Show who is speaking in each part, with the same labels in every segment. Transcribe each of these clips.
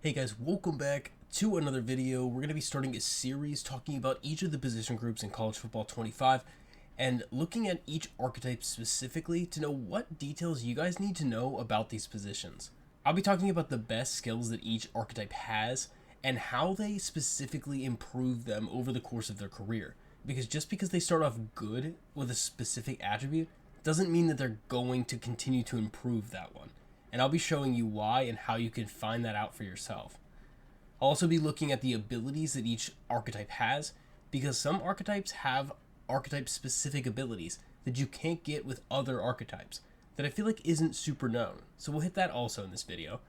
Speaker 1: Hey guys, welcome back to another video. We're going to be starting a series talking about each of the position groups in College Football 25 and looking at each archetype specifically to know what details you guys need to know about these positions. I'll be talking about the best skills that each archetype has and how they specifically improve them over the course of their career. Because just because they start off good with a specific attribute doesn't mean that they're going to continue to improve that one. And I'll be showing you why and how you can find that out for yourself. I'll also be looking at the abilities that each archetype has, because some archetypes have archetype-specific abilities that you can't get with other archetypes that I feel like isn't super known. So we'll hit that also in this video.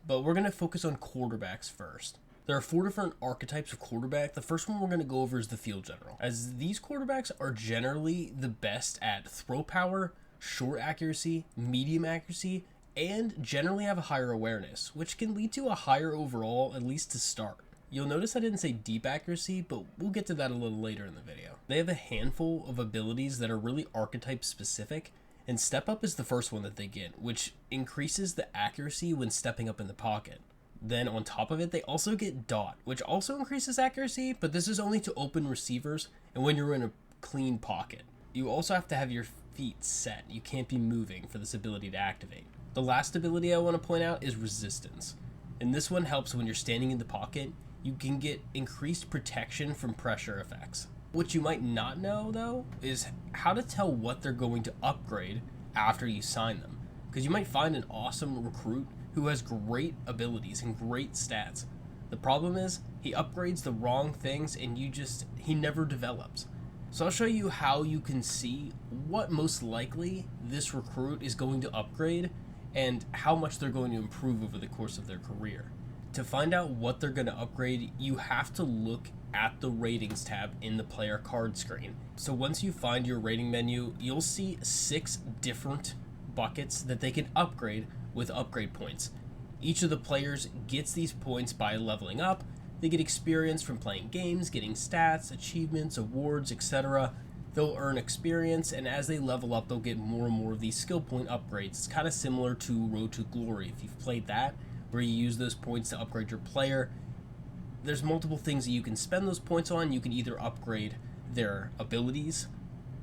Speaker 1: But we're going to focus on quarterbacks first. There are 4 different archetypes of quarterback. The first one we're going to go over is the field general, as these quarterbacks are generally the best at throw power, short accuracy, medium accuracy, and generally have a higher awareness, which can lead to a higher overall, at least to start. You'll notice I didn't say deep accuracy, but we'll get to that a little later in the video. They have a handful of abilities that are really archetype specific, and step up is the first one that they get, which increases the accuracy when stepping up in the pocket. Then on top of it, they also get dot, which also increases accuracy, but this is only to open receivers and when you're in a clean pocket. You also have to have your feet set. You can't be moving for this ability to activate. The last ability I want to point out is resistance. And this one helps when you're standing in the pocket. You can get increased protection from pressure effects. What you might not know, though, is how to tell what they're going to upgrade after you sign them. Because you might find an awesome recruit who has great abilities and great stats. The problem is, he upgrades the wrong things and he never develops. So I'll show you how you can see what most likely this recruit is going to upgrade and how much they're going to improve over the course of their career. To find out what they're going to upgrade, you have to look at the ratings tab in the player card screen. So once you find your rating menu, you'll see 6 different buckets that they can upgrade with upgrade points. Each of the players gets these points by leveling up. They get experience from playing games, getting stats, achievements, awards, etc. They'll earn experience, and as they level up, they'll get more and more of these skill point upgrades. It's kind of similar to Road to Glory, if you've played that, where you use those points to upgrade your player. There's multiple things that you can spend those points on. You can either upgrade their abilities,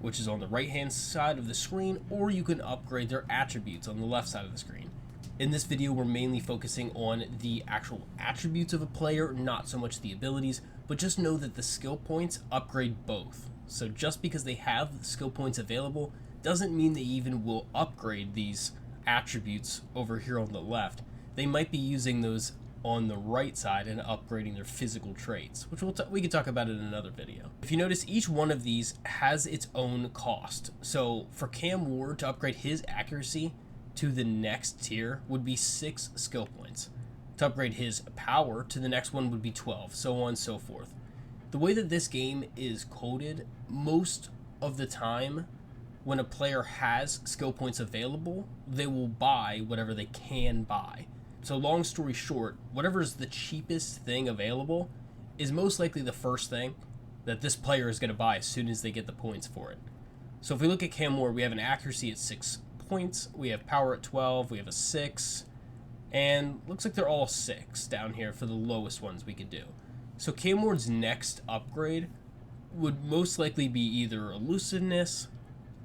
Speaker 1: which is on the right-hand side of the screen, or you can upgrade their attributes on the left side of the screen. In this video, we're mainly focusing on the actual attributes of a player, not so much the abilities, but just know that the skill points upgrade both. So just because they have skill points available doesn't mean they even will upgrade these attributes over here on the left. They might be using those on the right side and upgrading their physical traits, which we can talk about in another video. If you notice, each one of these has its own cost. So for Cam Ward to upgrade his accuracy to the next tier would be 6 skill points. To upgrade his power to the next one would be 12, so on and so forth. The way that this game is coded, most of the time when a player has skill points available, they will buy whatever they can buy. So long story short, whatever is the cheapest thing available is most likely the first thing that this player is going to buy as soon as they get the points for it. So if we look at Cam Ward, we have an accuracy at 6 points, we have power at 12, we have a 6, and looks like they're all 6 down here for the lowest ones we could do. So Cam Ward's next upgrade would most likely be either elusiveness,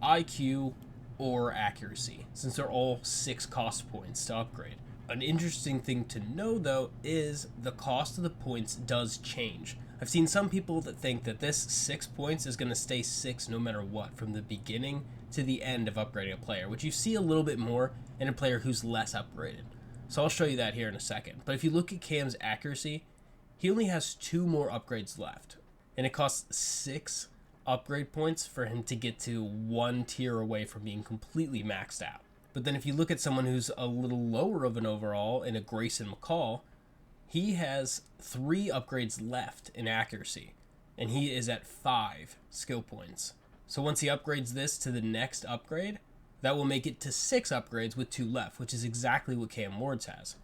Speaker 1: IQ, or accuracy, since they're all 6 cost points to upgrade. An interesting thing to know, though, is the cost of the points does change. I've seen some people that think that this 6 points is going to stay 6 no matter what, from the beginning to the end of upgrading a player, which you see a little bit more in a player who's less upgraded. So I'll show you that here in a second. But if you look at Cam's accuracy, he only has 2 more upgrades left, and it costs 6 upgrade points for him to get to 1 tier away from being completely maxed out. But then if you look at someone who's a little lower of an overall in a Grayson McCall, he has 3 upgrades left in accuracy, and he is at 5 skill points. So once he upgrades this to the next upgrade, that will make it to 6 upgrades with 2 left, which is exactly what Cam Ward's has.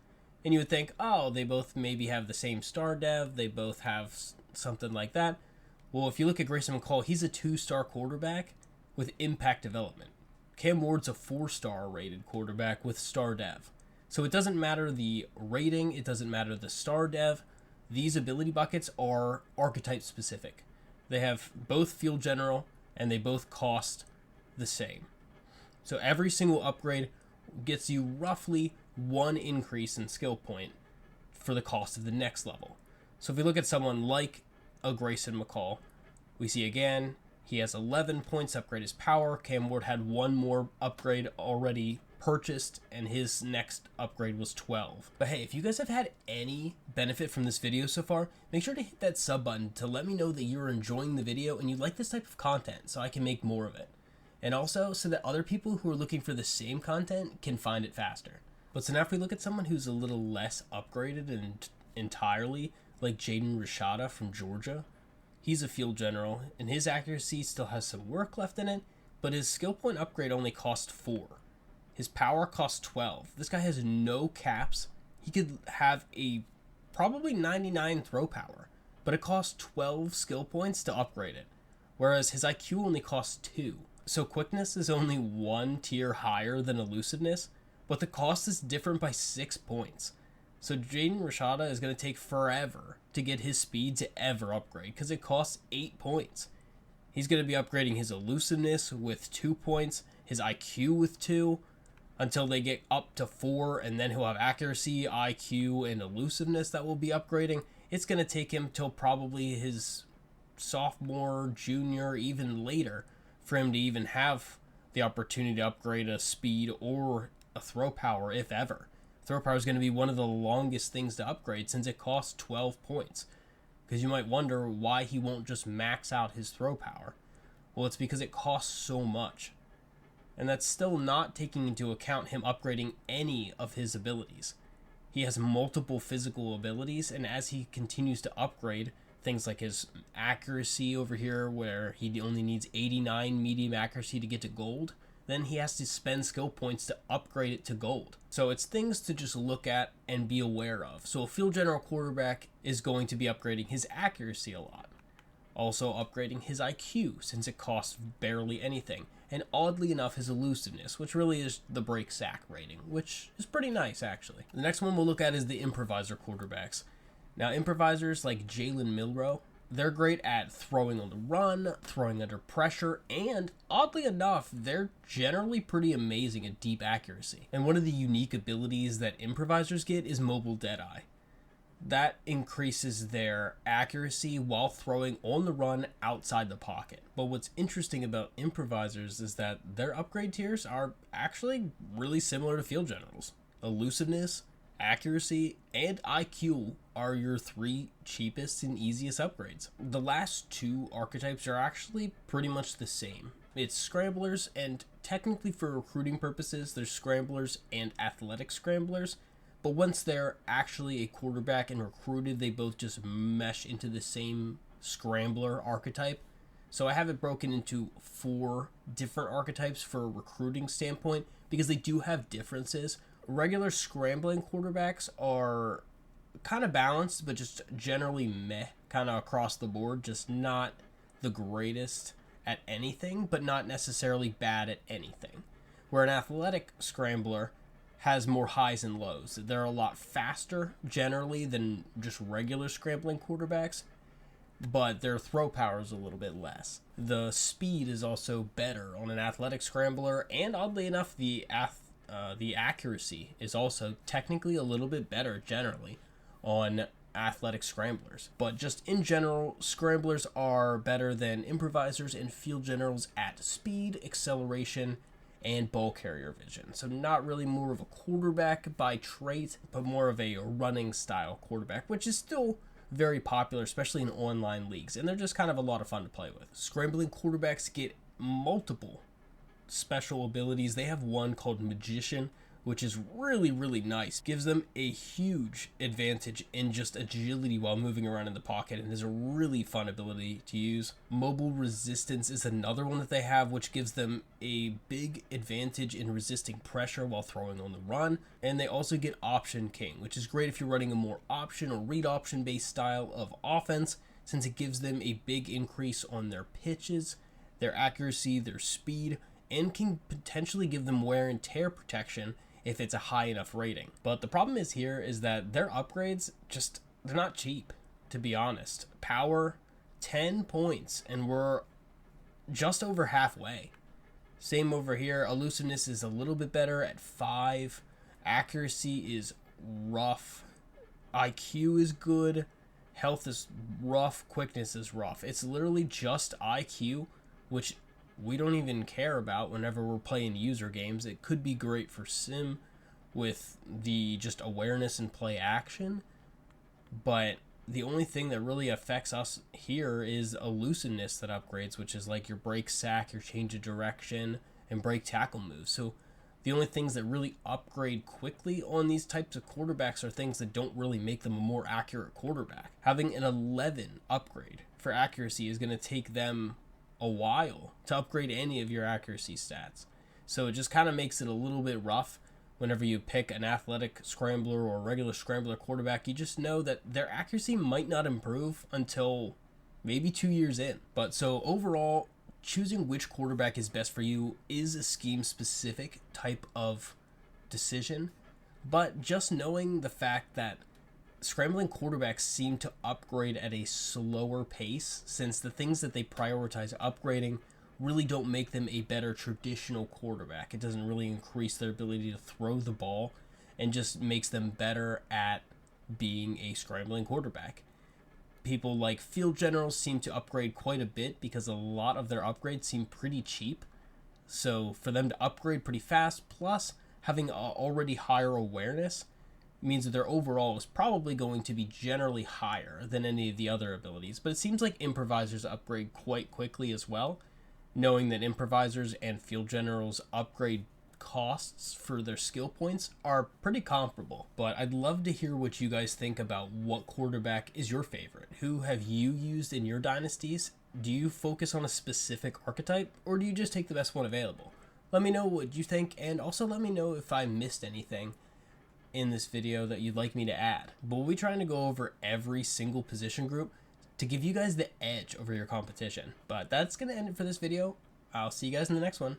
Speaker 1: And you would think, oh, they both maybe have the same star dev, they both have something like that. Well, if you look at Grayson McCall, he's a 2-star quarterback with impact development. Cam Ward's a 4-star rated quarterback with star dev. So it doesn't matter the rating, it doesn't matter the star dev. These ability buckets are archetype specific. They have both field general and they both cost the same. So every single upgrade gets you roughly 1 increase in skill point for the cost of the next level. So if we look at someone like a Grayson McCall, we see again, he has 11 points to upgrade his power. Cam Ward had 1 more upgrade already purchased, and his next upgrade was 12. But hey, if you guys have had any benefit from this video so far, make sure to hit that sub button to let me know that you're enjoying the video and you like this type of content so I can make more of it. And also so that other people who are looking for the same content can find it faster. But so now if we look at someone who's a little less upgraded and entirely, like Jaden Rashada from Georgia, he's a field general, and his accuracy still has some work left in it, but his skill point upgrade only cost 4. His power costs 12. This guy has no caps. He could have a probably 99 throw power, but it costs 12 skill points to upgrade it, whereas his IQ only costs 2. So quickness is only 1 tier higher than elusiveness, but the cost is different by 6 points. So Jaden Rashada is going to take forever to get his speed to ever upgrade because it costs 8 points. He's going to be upgrading his elusiveness with 2 points, his IQ with 2, until they get up to 4, and then he'll have accuracy, IQ, and elusiveness that will be upgrading. It's going to take him till probably his sophomore, junior, even later for him to even have the opportunity to upgrade a speed or a throw power, if ever. Throw power is going to be one of the longest things to upgrade since it costs 12 points. Because you might wonder why he won't just max out his throw power. Well, it's because it costs so much. And that's still not taking into account him upgrading any of his abilities. He has multiple physical abilities, and as he continues to upgrade things like his accuracy over here, where he only needs 89 medium accuracy to get to gold, then he has to spend skill points to upgrade it to gold. So it's things to just look at and be aware of. So a field general quarterback is going to be upgrading his accuracy a lot. Also upgrading his IQ, since it costs barely anything. And oddly enough, his elusiveness, which really is the break sack rating, which is pretty nice, actually. The next one we'll look at is the improviser quarterbacks. Now, improvisers like Jalen Milroe, they're great at throwing on the run, throwing under pressure, and oddly enough, they're generally pretty amazing at deep accuracy. And one of the unique abilities that improvisers get is mobile deadeye. That increases their accuracy while throwing on the run outside the pocket. But what's interesting about improvisers is that their upgrade tiers are actually really similar to field generals. Elusiveness, accuracy, and IQ are your 3 cheapest and easiest upgrades. The last 2 archetypes are actually pretty much the same. It's Scramblers, and technically for recruiting purposes, there's Scramblers and Athletic Scramblers. But once they're actually a quarterback and recruited, they both just mesh into the same Scrambler archetype. So I have it broken into 4 different archetypes for a recruiting standpoint because they do have differences. Regular scrambling quarterbacks are kind of balanced, but just generally meh, kind of across the board, just not the greatest at anything, but not necessarily bad at anything. Where an athletic scrambler has more highs and lows. They're a lot faster generally than just regular scrambling quarterbacks, but their throw power is a little bit less. The speed is also better on an athletic scrambler, and oddly enough, the accuracy is also technically a little bit better generally on athletic scramblers. But just in general, scramblers are better than improvisers and field generals at speed, acceleration, and ball carrier vision. So not really more of a quarterback by trait, but more of a running style quarterback, which is still very popular, especially in online leagues, and they're just kind of a lot of fun to play with. Scrambling quarterbacks get multiple special abilities. They have one called Magician, which is really, really nice. Gives them a huge advantage in just agility while moving around in the pocket, and is a really fun ability to use. Mobile Resistance is another one that they have, which gives them a big advantage in resisting pressure while throwing on the run. And they also get Option King, which is great if you're running a more option or read option based style of offense, since it gives them a big increase on their pitches, their accuracy, their speed, and can potentially give them wear and tear protection if it's a high enough rating. But the problem is here is that their upgrades they're not cheap, to be honest. Power, 10 points, and we're just over halfway. Same over here. Elusiveness is a little bit better at 5. Accuracy is rough. IQ is good. Health is rough. Quickness is rough. It's literally just IQ, which we don't even care about whenever we're playing user games. It could be great for sim with the just awareness and play action, but the only thing that really affects us here is elusiveness that upgrades, which is like your break sack, your change of direction, and break tackle moves. So the only things that really upgrade quickly on these types of quarterbacks are things that don't really make them a more accurate quarterback. Having an 11 upgrade for accuracy is going to take them a while to upgrade any of your accuracy stats. So it just kind of makes it a little bit rough whenever you pick an athletic scrambler or a regular scrambler quarterback. You just know that their accuracy might not improve until maybe 2 years in. But so overall, choosing which quarterback is best for you is a scheme-specific type of decision. But just knowing the fact that scrambling quarterbacks seem to upgrade at a slower pace, since the things that they prioritize upgrading really don't make them a better traditional quarterback. It doesn't really increase their ability to throw the ball and just makes them better at being a scrambling quarterback. People like field generals seem to upgrade quite a bit because a lot of their upgrades seem pretty cheap. So for them to upgrade pretty fast, plus having already higher awareness, means that their overall is probably going to be generally higher than any of the other abilities. But it seems like improvisers upgrade quite quickly as well, knowing that improvisers and field generals upgrade costs for their skill points are pretty comparable. But I'd love to hear what you guys think about what quarterback is your favorite. Who have you used in your dynasties? Do you focus on a specific archetype, or do you just take the best one available? Let me know what you think, and also let me know if I missed anything in this video that you'd like me to add. But we'll be trying to go over every single position group to give you guys the edge over your competition. But that's going to end it for this video. I'll see you guys in the next one.